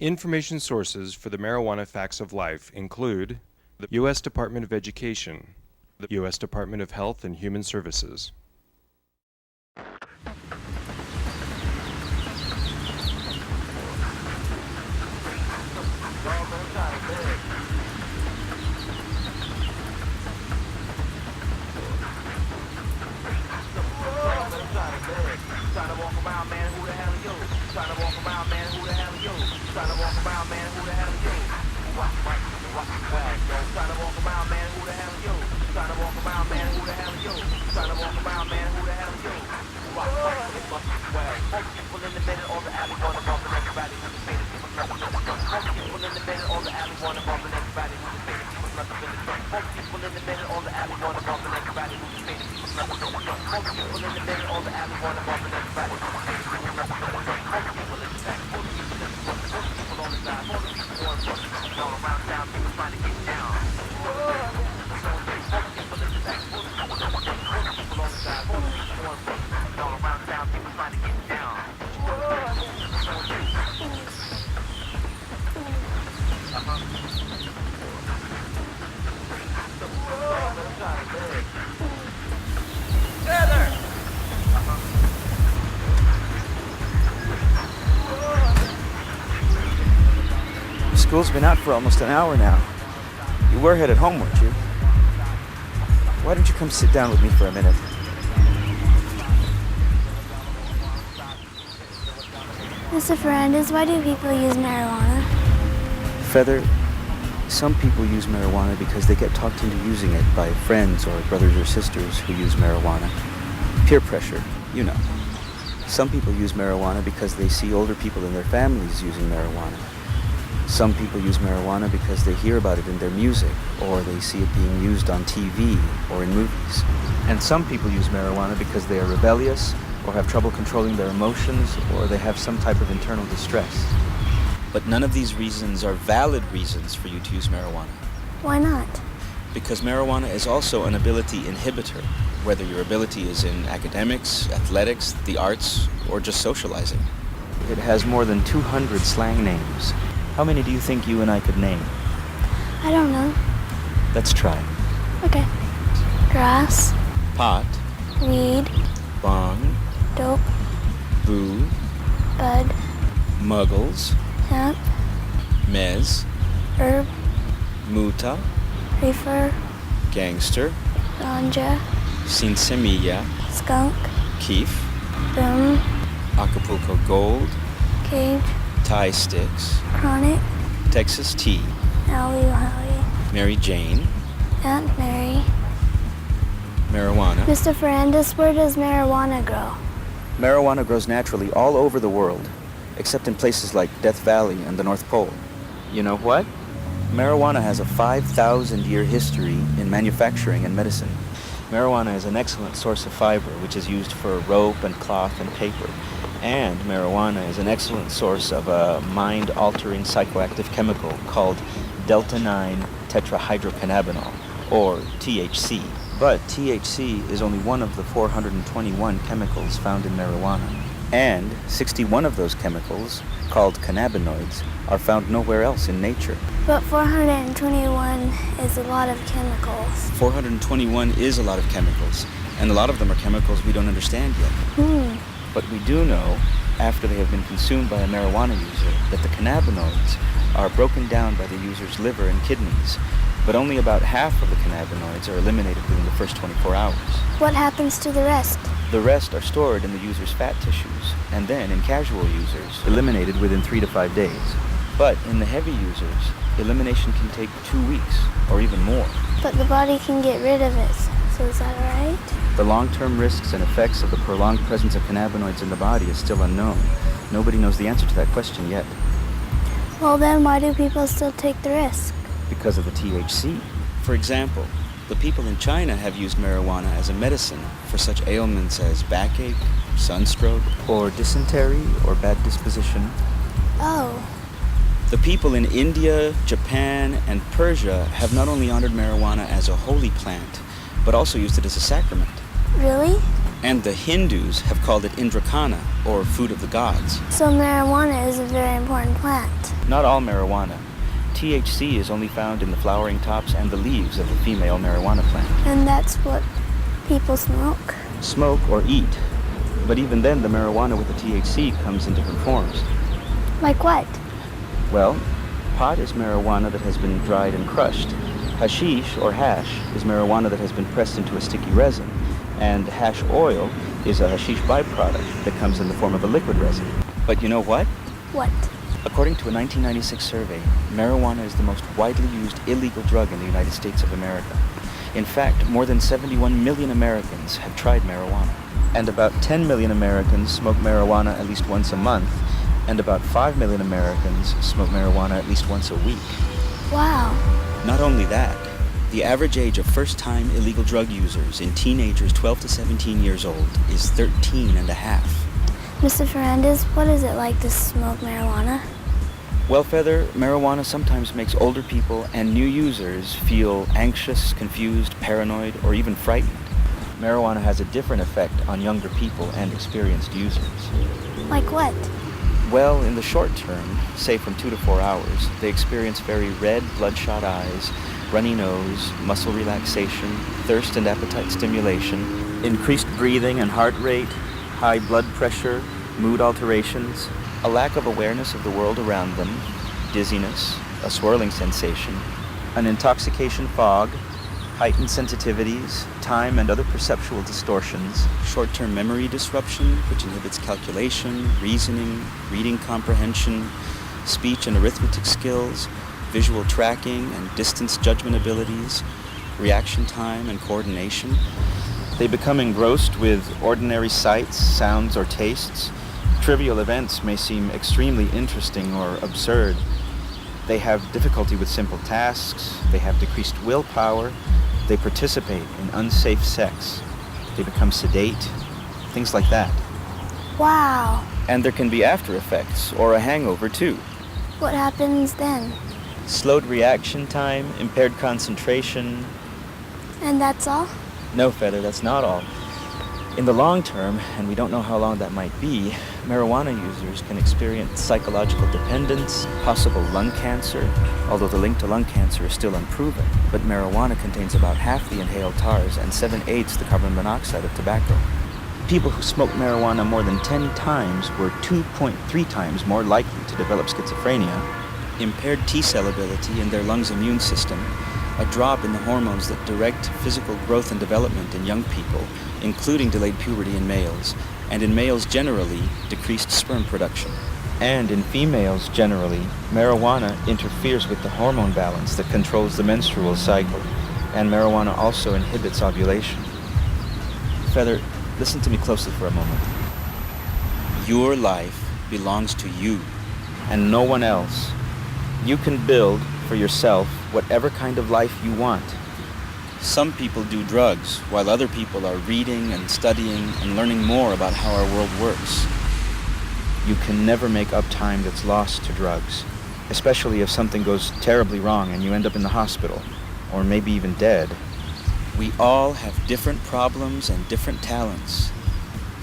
Information sources for the Marijuana Facts of Life include the U.S. Department of Education, the U.S. Department of Health and Human Services. School's been out for almost an hour now. You were headed home, weren't you? Why don't you come sit down with me for a minute? Mr. Fernandez, why do people use marijuana? Feather, some people use marijuana because they get talked into using it by friends or brothers or sisters who use marijuana. Peer pressure, you know. Some people use marijuana because they see older people in their families using marijuana. Some people use marijuana because they hear about it in their music, or they see it being used on TV or in movies. And some people use marijuana because they are rebellious, or have trouble controlling their emotions, or they have some type of internal distress. But none of these reasons are valid reasons for you to use marijuana. Why not? Because marijuana is also an ability inhibitor, whether your ability is in academics, athletics, the arts, or just socializing. It has more than 200 slang names. How many do you think you and I could name? I don't know. Let's try. Okay. Grass. Pot. Weed. Bong. Dope. Boo. Bud. Muggles. Hemp. Mez. Herb. Muta. Reefer. Gangster. Ganja. Sin Semilla. Skunk. Keef. Boom. Acapulco Gold. Cage. Thai Sticks. Chronic. Texas Tea. Howie Howie. Mary Jane. Aunt Mary. Marijuana. Mr. Fernandez, where does marijuana grow? Marijuana grows naturally all over the world, except in places like Death Valley and the North Pole. You know what? Marijuana has a 5,000-year history in manufacturing and medicine. Marijuana is an excellent source of fiber, which is used for rope and cloth and paper. And marijuana is an excellent source of a mind-altering psychoactive chemical called delta-9 tetrahydrocannabinol, or THC. But THC is only one of the 421 chemicals found in marijuana. And 61 of those chemicals, called cannabinoids, are found nowhere else in nature. But 421 is a lot of chemicals. 421 is a lot of chemicals, and a lot of them are chemicals we don't understand yet. But we do know, after they have been consumed by a marijuana user, that the cannabinoids are broken down by the user's liver and kidneys, but only about half of the cannabinoids are eliminated within the first 24 hours. What happens to the rest? The rest are stored in the user's fat tissues, and then in casual users, eliminated within 3 to 5 days. But in the heavy users, elimination can take 2 weeks, or even more. But the body can get rid of it, so is that right? The long-term risks and effects of the prolonged presence of cannabinoids in the body is still unknown. Nobody knows the answer to that question yet. Well then, why do people still take the risk? Because of the THC. For example, the people in China have used marijuana as a medicine for such ailments as backache, sunstroke, or dysentery, or bad disposition. Oh. The people in India, Japan, and Persia have not only honored marijuana as a holy plant, but also used it as a sacrament. Really? And the Hindus have called it Indrakana, or food of the gods. So marijuana is a very important plant. Not all marijuana. THC is only found in the flowering tops and the leaves of the female marijuana plant. And that's what people smoke. Smoke or eat. But even then, the marijuana with the THC comes in different forms. Like what? Well, pot is marijuana that has been dried and crushed. Hashish, or hash, is marijuana that has been pressed into a sticky resin. And hash oil is a hashish byproduct that comes in the form of a liquid resin. But you know what? What? According to a 1996 survey, marijuana is the most widely used illegal drug in the United States of America. In fact, more than 71 million Americans have tried marijuana. And about 10 million Americans smoke marijuana at least once a month, and about 5 million Americans smoke marijuana at least once a week. Wow. Not only that, the average age of first-time illegal drug users in teenagers 12 to 17 years old is 13 and a half. Mr. Fernandez, what is it like to smoke marijuana? Well, Feather, marijuana sometimes makes older people and new users feel anxious, confused, paranoid, or even frightened. Marijuana has a different effect on younger people and experienced users. Like what? Well, in the short term, say from 2 to 4 hours, they experience very red, bloodshot eyes, runny nose, muscle relaxation, thirst and appetite stimulation, increased breathing and heart rate, high blood pressure, mood alterations, a lack of awareness of the world around them, dizziness, a swirling sensation, an intoxication fog, heightened sensitivities, time and other perceptual distortions, short-term memory disruption, which inhibits calculation, reasoning, reading comprehension, speech and arithmetic skills, visual tracking and distance judgment abilities, reaction time and coordination. They become engrossed with ordinary sights, sounds, or tastes. Trivial events may seem extremely interesting or absurd. They have difficulty with simple tasks. They have decreased willpower. They participate in unsafe sex. They become sedate. Things like that. Wow. And there can be after effects or a hangover too. What happens then? Slowed reaction time, impaired concentration. And that's all? No, Feather, that's not all. In the long term, and we don't know how long that might be, marijuana users can experience psychological dependence, possible lung cancer, although the link to lung cancer is still unproven. But marijuana contains about half the inhaled tars and 7/8 the carbon monoxide of tobacco. People who smoked marijuana more than 10 times were 2.3 times more likely to develop schizophrenia, impaired T-cell ability in their lungs' immune system, a drop in the hormones that direct physical growth and development in young people, including delayed puberty in males, and in males generally, decreased sperm production. And in females generally, marijuana interferes with the hormone balance that controls the menstrual cycle, and marijuana also inhibits ovulation. Feather, listen to me closely for a moment. Your life belongs to you, and no one else. You can build for yourself whatever kind of life you want. Some people do drugs, while other people are reading and studying and learning more about how our world works. You can never make up time that's lost to drugs, especially if something goes terribly wrong and you end up in the hospital, or maybe even dead. We all have different problems and different talents.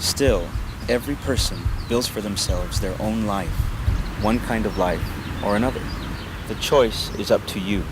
Still, every person builds for themselves their own life, one kind of life or another. The choice is up to you.